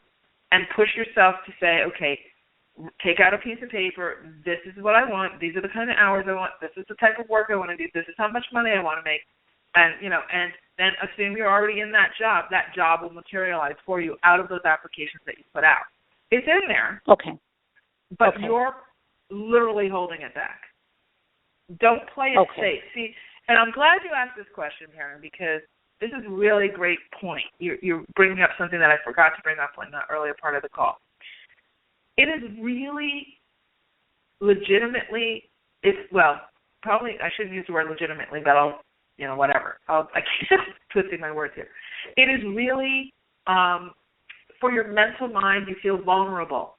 and push yourself to say, okay, take out a piece of paper, this is what I want, these are the kind of hours I want, this is the type of work I want to do, this is how much money I want to make, and and then assume you're already in that job will materialize for you out of those applications that you put out. It's in there. Okay. But you're literally holding it back. Don't play it safe. See, and I'm glad you asked this question, Karen, because this is a really great point. You're bringing up something that I forgot to bring up in the earlier part of the call. It is really legitimately, probably I shouldn't use the word legitimately, but whatever. I keep twisting my words here. It is really, for your mental mind, you feel vulnerable,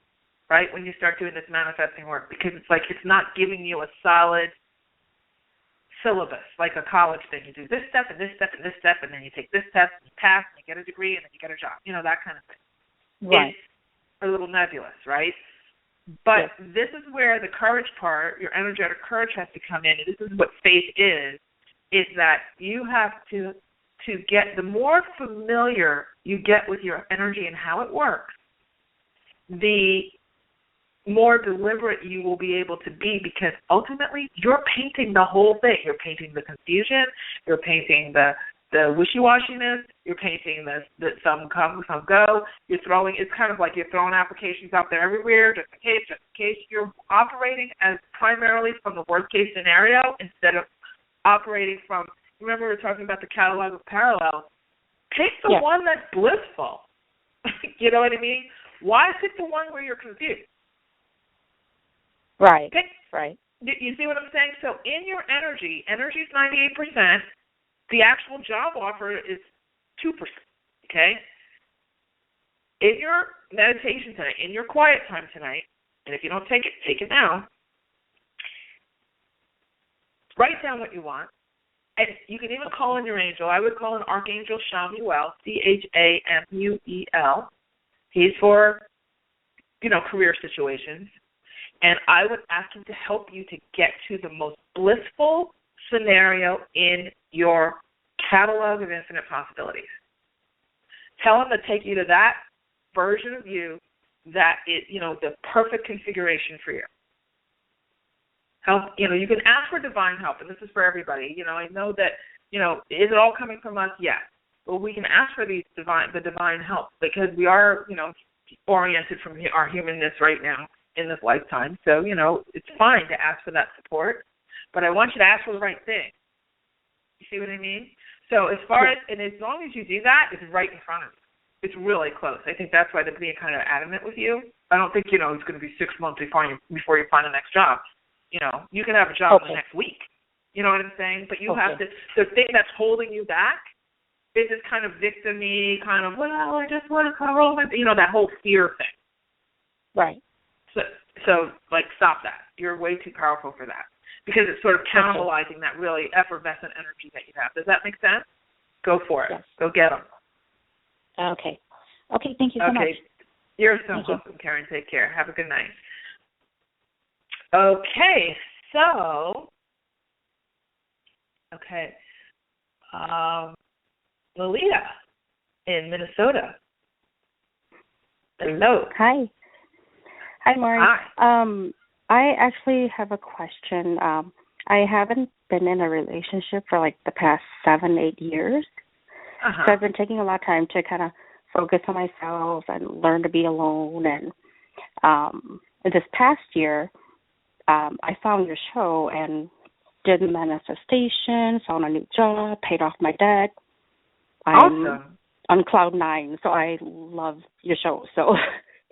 right, when you start doing this manifesting work, because it's like it's not giving you a solid syllabus, like a college thing. You do this step and this step and this step, and then you take this test and you pass and you get a degree and then you get a job, that kind of thing. Right. It's a little nebulous, right? But This is where the courage part, your energetic courage has to come in, and this is what faith is that you have to get, the more familiar you get with your energy and how it works, the more deliberate you will be able to be, because ultimately you're painting the whole thing. You're painting the confusion, you're painting the wishy-washiness, you're painting the some come, some go. It's kind of like you're throwing applications out there everywhere, just in case. You're operating as primarily from the worst-case scenario instead of operating from, remember we were talking about the catalog of parallels. Pick the one that's blissful. You know what I mean? Why pick the one where you're confused? Right. Right. You see what I'm saying? So in your energy is 98%. The actual job offer is 2%. Okay? In your meditation tonight, in your quiet time tonight, and if you don't take it now, write down what you want. And you can even call in your angel. I would call in Archangel Chamuel, Chamuel. He's for, career situations. And I would ask him to help you to get to the most blissful scenario in your catalog of infinite possibilities. Tell him to take you to that version of you that is, the perfect configuration for you. Help, you can ask for divine help, and this is for everybody. I know that, is it all coming from us? Yes. But we can ask for the divine help because we are, oriented from our humanness right now in this lifetime. So, it's fine to ask for that support, but I want you to ask for the right thing. You see what I mean? So as long as you do that, it's right in front of you. It's really close. I think that's why they're being kind of adamant with you. I don't think, it's going to be 6 months before you find the next job. You can have a job the next week. You know what I'm saying? But you have to, the thing that's holding you back is this kind of victim-y, kind of, I just want to cover all my, that whole fear thing. Right. So stop that. You're way too powerful for that because it's sort of cannibalizing that really effervescent energy that you have. Does that make sense? Go for it. Yes. Go get them. Okay. Thank you so much. You're so welcome, Karen. Take care. Have a good night. Okay, so, Lolita in Minnesota. Hello. Hi, Maury. Hi. I actually have a question. I haven't been in a relationship for the past 7-8 years. Uh-huh. So I've been taking a lot of time to kind of focus on myself and learn to be alone. And this past year, I found your show and did manifestation, found a new job, paid off my debt. I'm awesome. On cloud 9, so I love your show. So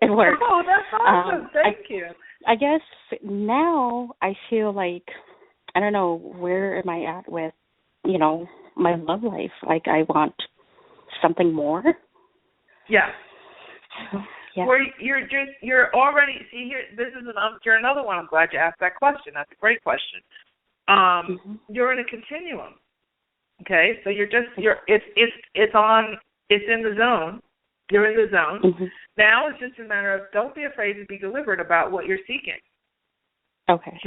it works. Oh, that's awesome. Thank you. I guess now I feel like, I don't know, where am I at with, my love life? I want something more. Yeah. Yeah. Where you're already, see here, you're another one. I'm glad you asked that question. That's a great question. You're in a continuum. Okay, so it's in the zone. You're in the zone. Mm-hmm. Now it's just a matter of don't be afraid to be deliberate about what you're seeking. Okay.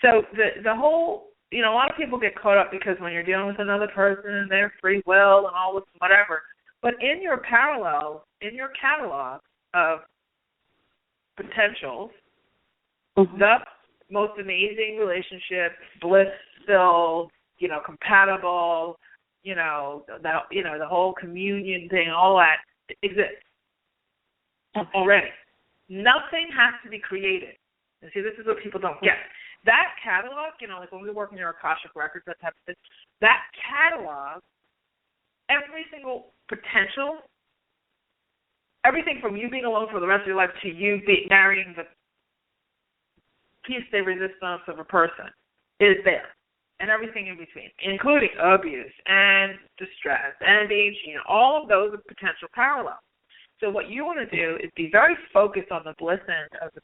So the whole, a lot of people get caught up because when you're dealing with another person, their free will and all this whatever. But in your catalog of potentials, the most amazing relationships, bliss-filled, compatible, the whole communion thing, all that exists already. Nothing has to be created. And see, this is what people don't get. That catalog, when we work in your Akashic records, that type of thing, that catalog, every single potential, everything from you being alone for the rest of your life to you marrying the piece de resistance of a person is there. And everything in between, including abuse and distress and being cheated, all of those are potential parallels. So what you want to do is be very focused on the bliss end of the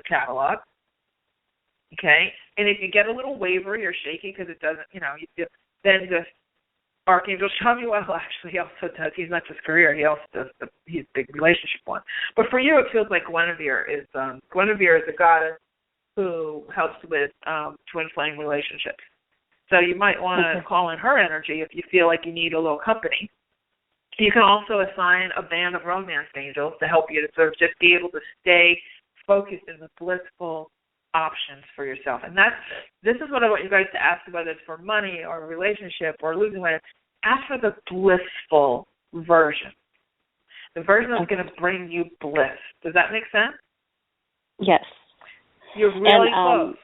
catalog, okay? And if you get a little wavery or shaky because it doesn't, then the Archangel Chamuel actually also does. He's not just career; he also does he's a big relationship one. But for you, it feels like Guinevere is a goddess who helps with twin flame relationships. So you might want to call in her energy if you feel like you need a little company. You can also assign a band of romance angels to help you to sort of just be able to stay focused in the blissful options for yourself. And this is what I want you guys to ask, whether it's for money or a relationship or losing weight. Ask for the blissful version. The version that's going to bring you bliss. Does that make sense? Yes. You're really close.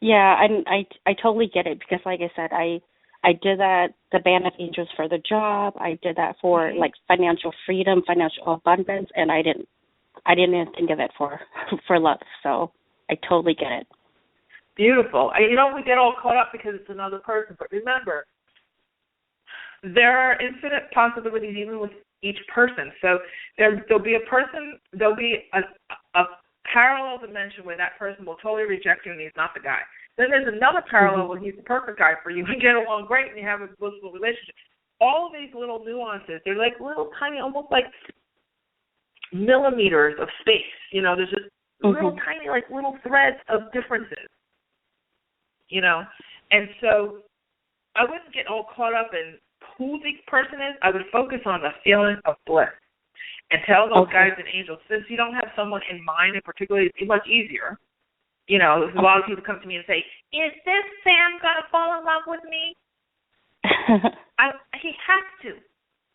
Yeah, I totally get it because, like I said, I did that, the band of angels for the job. I did that for financial freedom, financial abundance, and I didn't even think of it for love. So I totally get it. Beautiful. We get all caught up because it's another person, but remember, there are infinite possibilities even with each person. So there'll be a person, there'll be a parallel dimension where that person will totally reject you and he's not the guy. Then there's another parallel where he's the perfect guy for you and get along great and you have a blissful relationship. All of these little nuances, they're like little tiny, almost like millimeters of space. There's just little tiny, like little threads of differences. And so I wouldn't get all caught up in who the person is. I would focus on the feeling of bliss. And tell those Okay. guys and angels, since you don't have someone in mind in particular, it's much easier. You know, a lot of people come to me and say, is this Sam going to fall in love with me? He has to.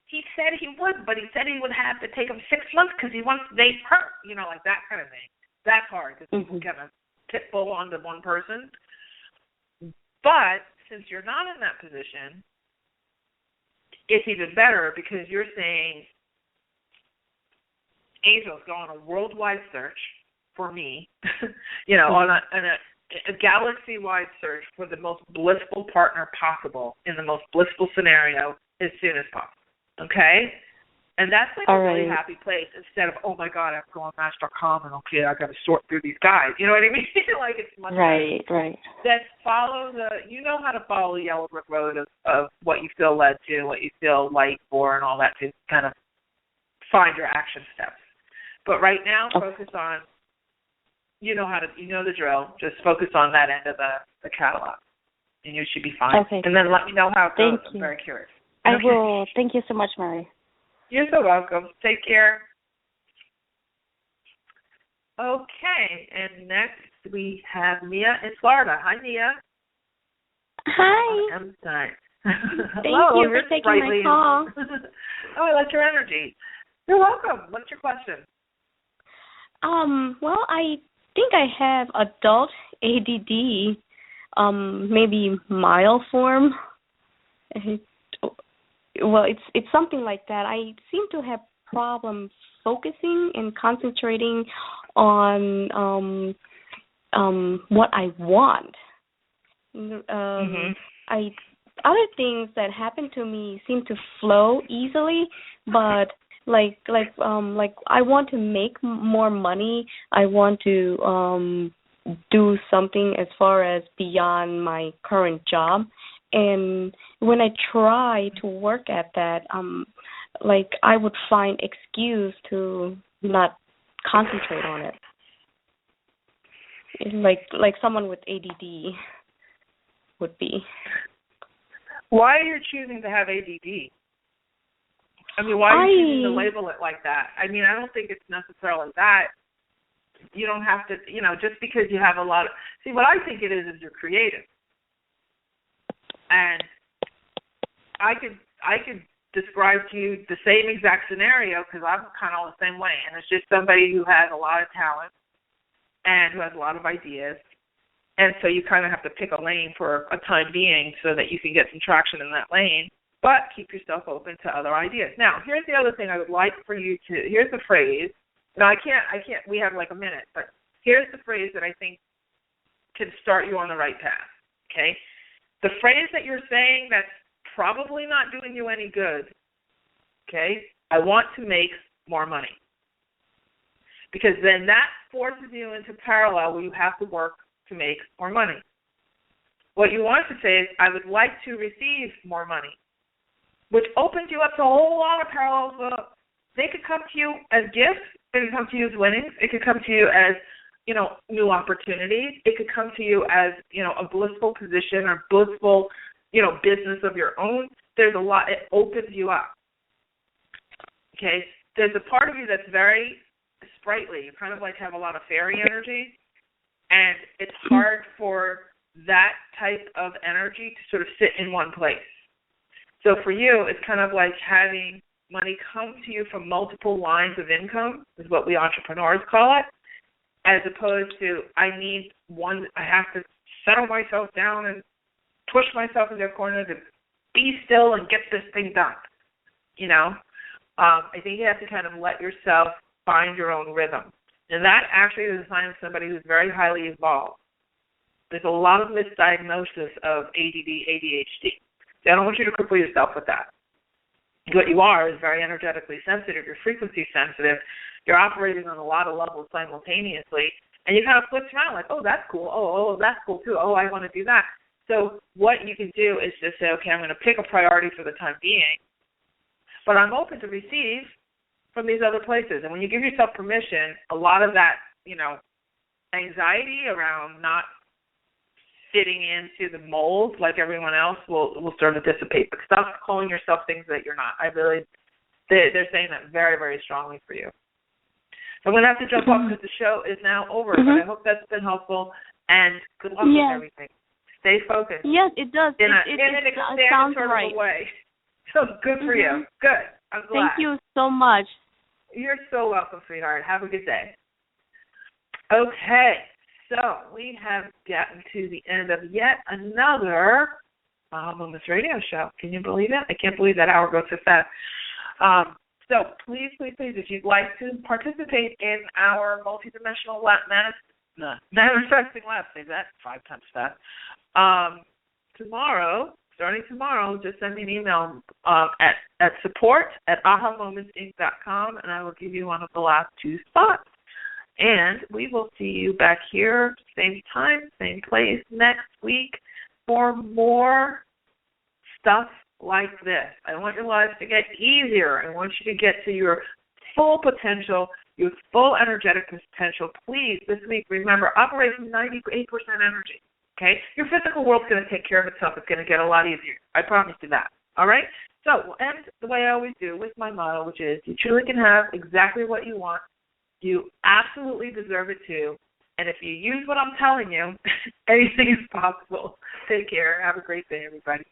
He said he would, but he said he would have to take him 6 months because he wants to date her. You know, like that kind of thing. That's hard because people kind of pitbull onto one person. But since you're not in that position, it's even better because you're saying, angels, go on a worldwide search for me, you know, on a galaxy-wide search for the most blissful partner possible in the most blissful scenario as soon as possible. Okay? And that's like a really happy place instead of, oh, my God, I have to go on Match.com and, okay, I got to sort through these guys. You know what I mean? Like it's much right. Then follow you know how to follow the yellow brick road of what you feel led to, what you feel like for, and all that to kind of find your action steps. But right now, focus on, you know the drill. Just focus on that end of the catalog, and you should be fine. Okay. And then let me know how it goes. Thank I'm you. very curious. I will. Thank you so much, Mary. You're so welcome. Take care. Okay, and next we have Mia in Florida. Hi, Mia. Hi. I'm sorry. Thank Hello, you for taking my call. Oh, I like your energy. You're welcome. What's your question? Well, I think I have adult ADD, maybe mild form. Well, it's something like that. I seem to have problems focusing and concentrating on what I want. Other things that happen to me seem to flow easily, but like I want to make more money. I want to do something as far as beyond my current job. And when I try to work at that, like I would find excuse to not concentrate on it. Like someone with ADD would be. Why are you choosing to have ADD? I mean, why are you choosing to label it like that? I mean, I don't think it's necessarily that. You don't have to, just because you have a lot of... See, what I think it is you're creative. And I could describe to you the same exact scenario because I'm kind of the same way. And it's just somebody who has a lot of talent and who has a lot of ideas. And so you kind of have to pick a lane for a time being so that you can get some traction in that lane, but keep yourself open to other ideas. Now, here's the other thing I would like for you to, here's the phrase. Now, I can't, we have like a minute, but here's the phrase that I think can start you on the right path, okay? The phrase that you're saying that's probably not doing you any good, okay? I want to make more money. Because then that forces you into parallel where you have to work to make more money. What you want to say is, I would like to receive more money, which opens you up to a whole lot of parallels. They could come to you as gifts. It could come to you as winnings. It could come to you as, new opportunities. It could come to you as, a blissful position or blissful, business of your own. There's a lot. It opens you up. Okay? There's a part of you that's very sprightly. You kind of like have a lot of fairy energy, and it's hard for that type of energy to sort of sit in one place. So for you, it's kind of like having money come to you from multiple lines of income, is what we entrepreneurs call it, as opposed to I have to settle myself down and push myself into a corner to be still and get this thing done. I think you have to kind of let yourself find your own rhythm. And that actually is a sign of somebody who's very highly evolved. There's a lot of misdiagnosis of ADD, ADHD. So I don't want you to cripple yourself with that. What you are is very energetically sensitive. You're frequency sensitive. You're operating on a lot of levels simultaneously. And you kind of flip around like, oh, that's cool. Oh, that's cool too. Oh, I want to do that. So what you can do is just say, okay, I'm going to pick a priority for the time being, but I'm open to receive from these other places. And when you give yourself permission, a lot of that, anxiety around not fitting into the mold like everyone else will sort of dissipate. But stop calling yourself things that you're not. I really They're saying that very, very strongly for you. So I'm going to have to jump off because the show is now over, but I hope that's been helpful, and good luck with everything. Stay focused. Yes, it does. In an sounds sort right. of a way. So good for you. Good. I'm glad. Thank you so much. You're so welcome, sweetheart. Have a good day. Okay, so we have gotten to the end of yet another Moments Radio show. Can you believe it? I can't believe that hour goes so fast. So please, if you'd like to participate in our multidimensional manifesting lab, say that 5 times fast. Starting tomorrow, just send me an email at support@ahamomentsinc.com, and I will give you one of the last 2 spots. And we will see you back here, same time, same place, next week for more stuff like this. I want your lives to get easier. I want you to get to your full potential, your full energetic potential. Please, this week, remember, operate from 98% energy. Okay? Your physical world's going to take care of itself. It's going to get a lot easier. I promise you that. All right? So we'll end the way I always do with my motto, which is you truly can have exactly what you want. You absolutely deserve it too. And if you use what I'm telling you, anything is possible. Take care. Have a great day, everybody.